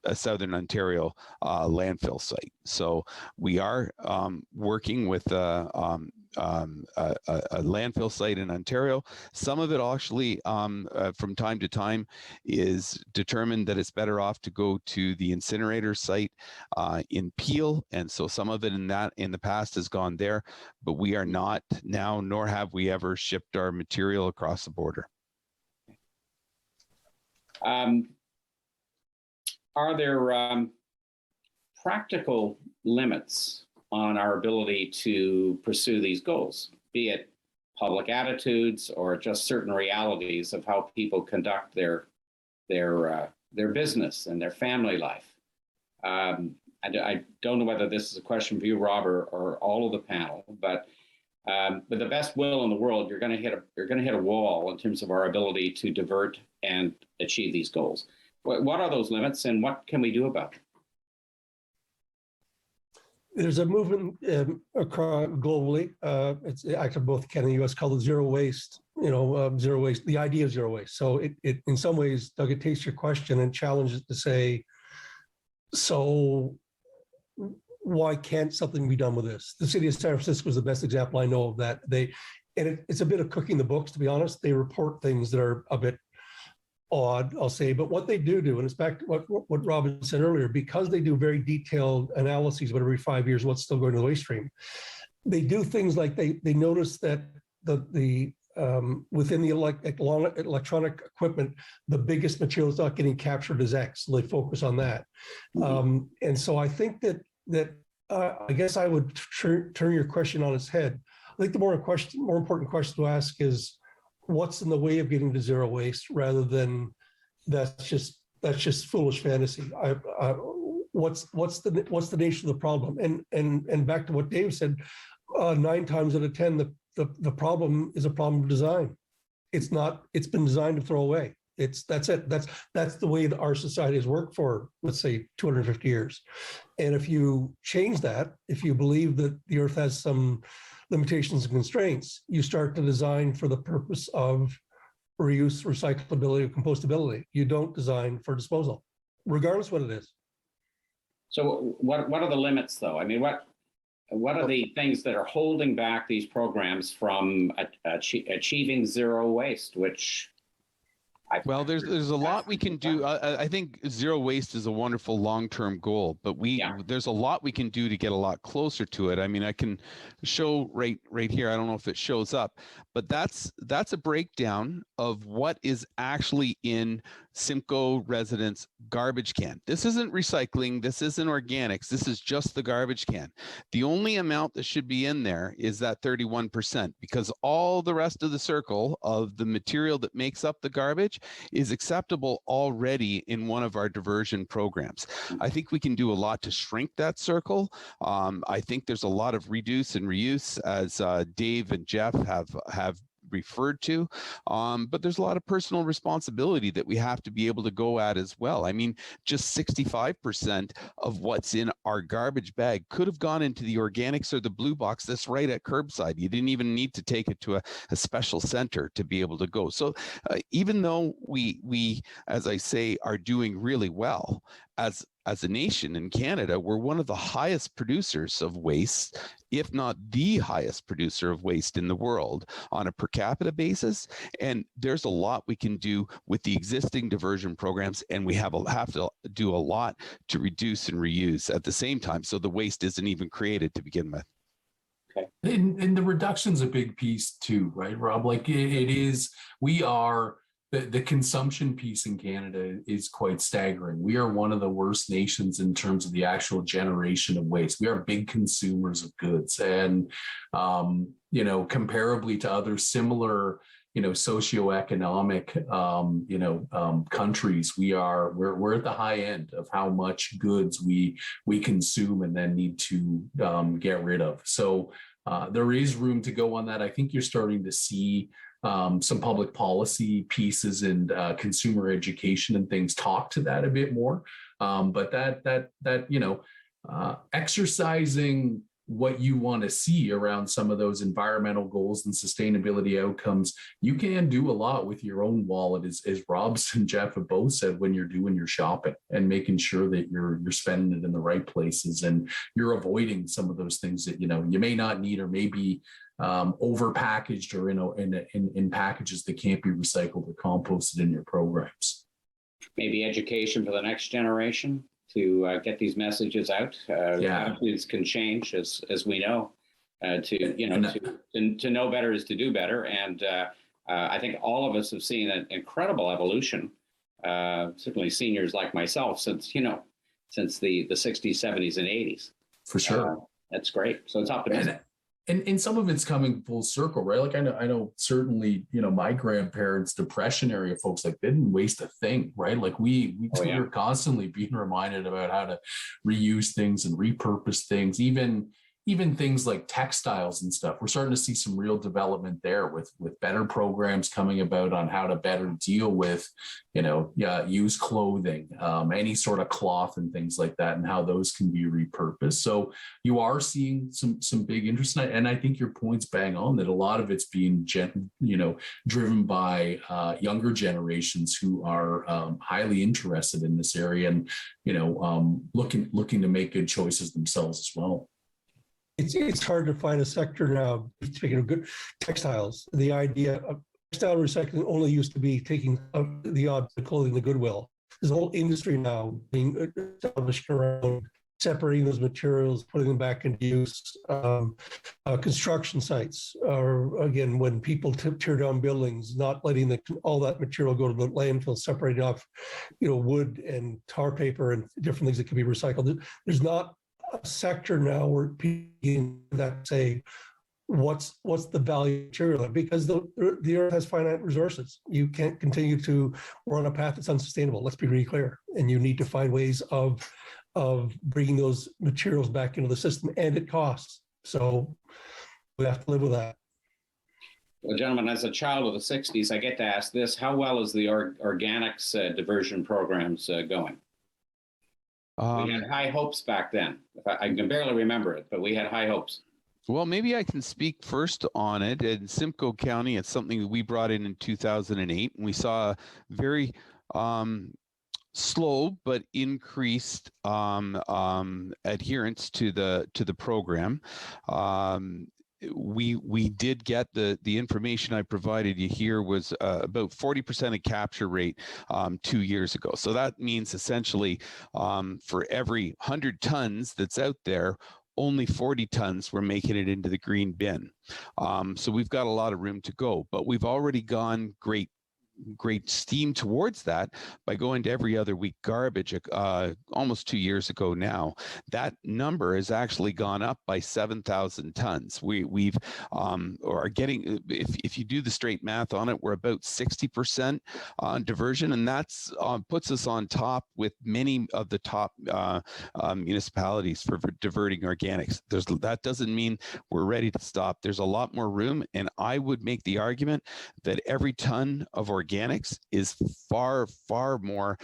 Speaker 2: a Southern Ontario landfill site. So we are working with a landfill site in Ontario. Some of it actually, from time to time, is determined that it's better off to go to the incinerator site in Peel, and so some of it in the past has gone there. But we are not now, nor have we ever shipped our material across the border.
Speaker 1: Are there practical limits on our ability to pursue these goals, be it public attitudes or just certain realities of how people conduct their business and their family life. I don't know whether this is a question for you, Rob, or all of the panel, but with the best will in the world, you're going to hit a wall in terms of our ability to divert and achieve these goals. What are those limits, and what can we do about them?
Speaker 3: There's a movement across globally. It's active both Canada and the U.S. called the zero waste. Zero waste. The idea of zero waste. So it in some ways, Doug, it takes your question and challenges to say, so why can't something be done with this? The city of San Francisco is the best example I know of that. It's a bit of cooking the books, to be honest. They report things that are a bit odd, I'll say, but what they do, and it's back to what Robin said earlier, because they do very detailed analyses, but every 5 years, what's still going to the waste stream. They do things like they notice that the within the electronic equipment, the biggest material that's not getting captured is X. So they focus on that. And so I think that I guess I would turn your question on its head. I think the more important question to ask is, what's in the way of getting to zero waste, rather than that's just foolish fantasy. What's the nature of the problem? And back to what Dave said, 9 times out of 10, the problem is a problem of design. It's been designed to throw away. That's it. That's the way that our society has worked for, let's say, 250 years. And if you change that, if you believe that the earth has some limitations and constraints, you start to design for the purpose of reuse, recyclability, compostability. You don't design for disposal, regardless what it is.
Speaker 1: So what are the limits, though? I mean, what are the things that are holding back these programs from achieving zero waste, which
Speaker 2: well, there's a lot we can do. I think zero waste is a wonderful long-term goal, but there's a lot we can do to get a lot closer to it. I mean, I can show right here. I don't know if it shows up, but that's a breakdown of what is actually in Simcoe residents' garbage can. This isn't recycling. This isn't organics. This is just the garbage can. The only amount that should be in there is that 31%, because all the rest of the circle of the material that makes up the garbage is acceptable already in one of our diversion programs. I think we can do a lot to shrink that circle. I think there's a lot of reduce and reuse, as Dave and Jeff have referred to, but there's a lot of personal responsibility that we have to be able to go at as well. I mean, just 65% of what's in our garbage bag could have gone into the organics or the blue box that's right at curbside. You didn't even need to take it to a special center to be able to go. So even though we, as I say, are doing really well as a nation in Canada, we're one of the highest producers of waste, if not the highest producer of waste in the world on a per capita basis. And there's a lot we can do with the existing diversion programs, and we have to do a lot to reduce and reuse at the same time, so the waste isn't even created to begin with.
Speaker 1: Okay.
Speaker 4: And the reduction's a big piece too, right, Rob? Like it is, the consumption piece in Canada is quite staggering. We are one of the worst nations in terms of the actual generation of waste. We are big consumers of goods, and comparably to other similar, socioeconomic, countries, we're at the high end of how much goods we consume and then need to get rid of. So there is room to go on that. I think you're starting to see some public policy pieces and consumer education and things talk to that a bit more. But exercising what you want to see around some of those environmental goals and sustainability outcomes, you can do a lot with your own wallet, as Rob's and Jeff have both said, when you're doing your shopping and making sure that you're spending it in the right places and you're avoiding some of those things that you may not need, or maybe over packaged or in packages that can't be recycled or composted in your programs.
Speaker 1: Maybe education for the next generation to get these messages out. Attitudes can change, as we know. To know better is to do better, and I think all of us have seen an incredible evolution. Certainly, seniors like myself, since the 60s, 70s, and 80s.
Speaker 4: For sure,
Speaker 1: that's great. So it's optimistic.
Speaker 4: And some of it's coming full circle, right? Like I know certainly, my grandparents, depression area folks, like they didn't waste a thing, right? Like we're constantly being reminded about how to reuse things and repurpose things, even things like textiles and stuff. We're starting to see some real development there with better programs coming about on how to better deal with, used clothing, any sort of cloth and things like that, and how those can be repurposed. So you are seeing some big interest, and I think your point's bang on that a lot of it's being driven by younger generations who are highly interested in this area and looking to make good choices themselves as well.
Speaker 3: It's hard to find a sector now, speaking of good textiles, the idea of textile recycling only used to be taking the odd clothing, the Goodwill. There's a whole industry now being established around separating those materials, putting them back into use. Construction sites, or again, when people tear down buildings, not letting all that material go to the landfill, separating off, wood and tar paper and different things that can be recycled. There's not a sector now where people that say, what's the value of material, because the earth has finite resources. You can't continue to run a path that's unsustainable. Let's be really clear. And you need to find ways of bringing those materials back into the system, and it costs. So we have to live with that.
Speaker 1: Well, gentlemen, as a child of the 60s, I get to ask this: how well is the organics diversion programs going? We had high hopes back then. I can barely remember it, but we had high hopes.
Speaker 2: Well, maybe I can speak first on it. In Simcoe County, it's something that we brought in 2008, and we saw a very slow but increased adherence to the program. We did get the information I provided you here was about 40% of capture rate 2 years ago. So that means essentially for every 100 tons that's out there, only 40 tons were making it into the green bin. So we've got a lot of room to go, but we've already gone great steam towards that by going to every other week garbage almost 2 years ago now. That number has actually gone up by 7,000 tons. We've are getting, if you do the straight math on it, we're about 60% on diversion, and that's puts us on top with many of the top municipalities for diverting organics. That doesn't mean we're ready to stop. There's a lot more room, and I would make the argument that every ton of organics is far, far more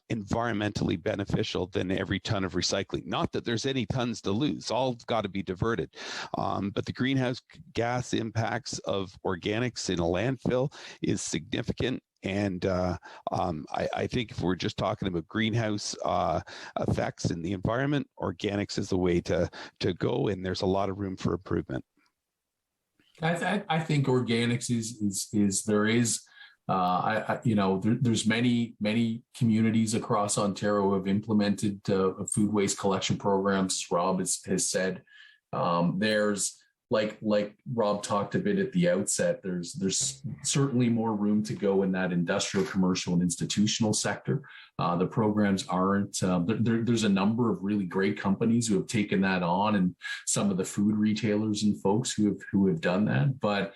Speaker 2: environmentally beneficial than every ton of recycling. Not that there's any tons to lose, all got to be diverted. But the greenhouse gas impacts of organics in a landfill is significant. And I think if we're just talking about greenhouse effects in the environment, organics is the way to go, and there's a lot of room for improvement.
Speaker 4: I think organics there's many communities across Ontario who have implemented food waste collection programs, as Rob has said. There's like Rob talked a bit at the outset, there's certainly more room to go in that industrial, commercial, and institutional sector. The programs aren't, there's a number of really great companies who have taken that on, and some of the food retailers and folks who have done that. But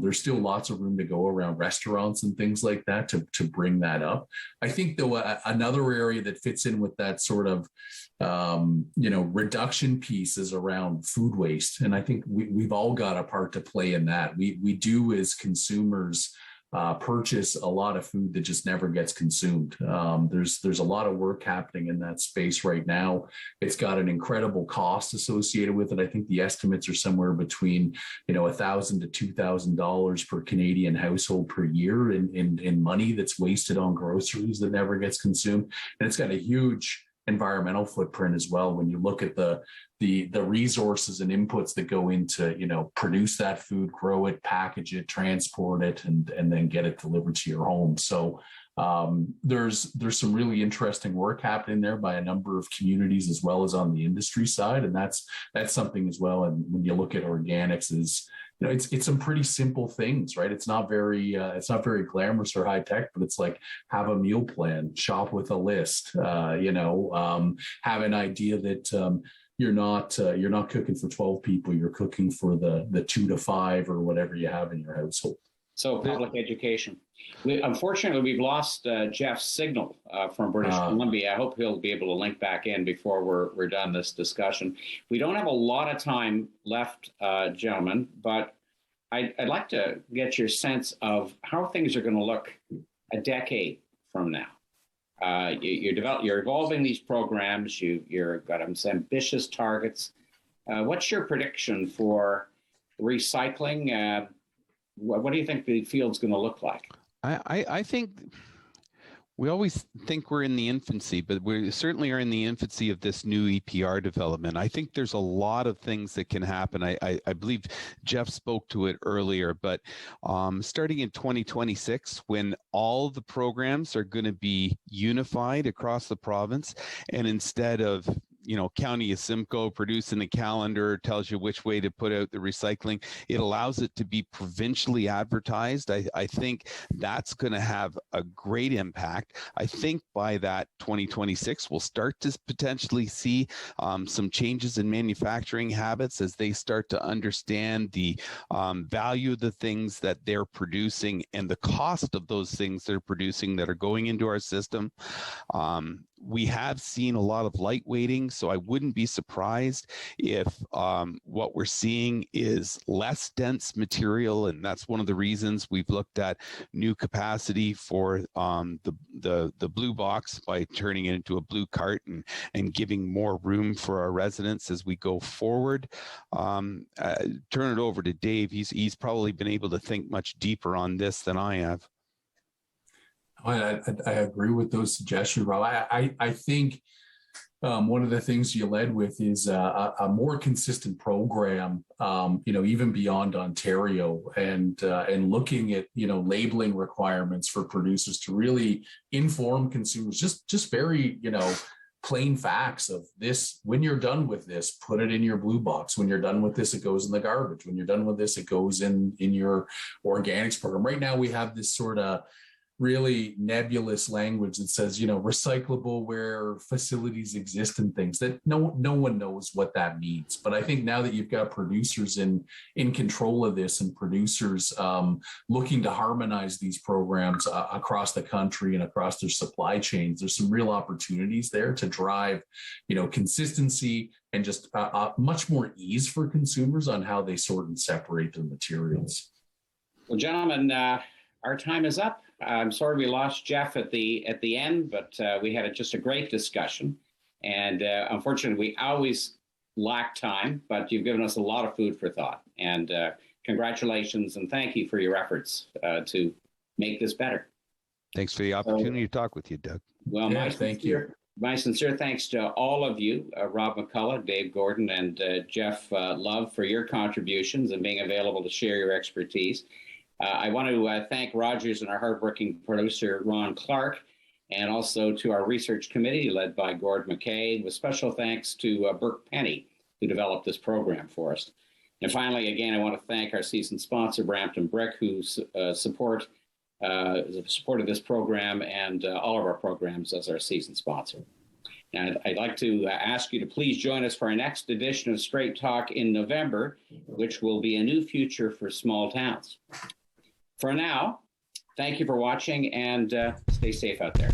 Speaker 4: there's still lots of room to go around restaurants and things like that to bring that up. I think, though, another area that fits in with that sort of reduction piece is around food waste. And I think we've all got a part to play in that. We do, as consumers, purchase a lot of food that just never gets consumed. There's a lot of work happening in that space right now. It's got an incredible cost associated with it. I think the estimates are somewhere between $1,000 to $2,000 per Canadian household per year in money that's wasted on groceries that never gets consumed. And it's got a huge environmental footprint as well when you look at the resources and inputs that go into produce that food, grow it, package it, transport it, and then get it delivered to your home. So there's some really interesting work happening there by a number of communities as well as on the industry side, and that's something as well. And when you look at organics, it's some pretty simple things, right? It's not very glamorous or high tech, but it's like, have a meal plan, shop with a list, have an idea that you're not cooking for 12 people. You're cooking for the 2 to 5 or whatever you have in your household.
Speaker 1: So public education. Unfortunately, we've lost Jeff's signal from British Columbia. I hope he'll be able to link back in before we're done this discussion. We don't have a lot of time left, gentlemen, but I'd like to get your sense of how things are going to look a decade from now. You're evolving these programs. You've got some ambitious targets. What's your prediction for recycling? What do you think the field's going to look like?
Speaker 2: I think we always think we're in the infancy, but we certainly are in the infancy of this new EPR development. I think there's a lot of things that can happen. I believe Jeff spoke to it earlier, but starting in 2026, when all the programs are going to be unified across the province, and instead of County of Simcoe producing a calendar tells you which way to put out the recycling. It allows it to be provincially advertised. I think that's going to have a great impact. I think by that 2026, we'll start to potentially see some changes in manufacturing habits as they start to understand the value of the things that they're producing and the cost of those things they're producing that are going into our system. We have seen a lot of lightweighting, so I wouldn't be surprised if what we're seeing is less dense material, and that's one of the reasons we've looked at new capacity for the blue box by turning it into a blue cart and giving more room for our residents as we go forward. Turn it over to Dave. He's probably been able to think much deeper on this than I have.
Speaker 4: I agree with those suggestions, Rob. I think one of the things you led with is a more consistent program, even beyond Ontario, and looking at labeling requirements for producers to really inform consumers. Just very plain facts of this. When you're done with this, put it in your blue box. When you're done with this, it goes in the garbage. When you're done with this, it goes in your organics program. Right now, we have this sort of really nebulous language that says, recyclable where facilities exist and things that no one knows what that means. But I think now that you've got producers in control of this and producers looking to harmonize these programs across the country and across their supply chains, there's some real opportunities there to drive, consistency and just much more ease for consumers on how they sort and separate their materials.
Speaker 1: Well, gentlemen, our time is up. I'm sorry we lost Jeff at the end, but we had just a great discussion. And unfortunately, we always lack time, but you've given us a lot of food for thought. And congratulations and thank you for your efforts to make this better.
Speaker 2: Thanks for the opportunity to talk with you, Doug.
Speaker 1: Well,
Speaker 4: thank you.
Speaker 1: My sincere thanks to all of you, Rob McCullough, Dave Gordon, and Jeff Love for your contributions and being available to share your expertise. I want to thank Rogers and our hardworking producer, Ron Clark, and also to our research committee led by Gord McKay, with special thanks to Burke Penny, who developed this program for us. And finally, again, I want to thank our season sponsor, Brampton Brick, who supported this program and all of our programs as our season sponsor. And I'd like to ask you to please join us for our next edition of Straight Talk in November, which will be a new future for small towns. For now, thank you for watching and stay safe out there.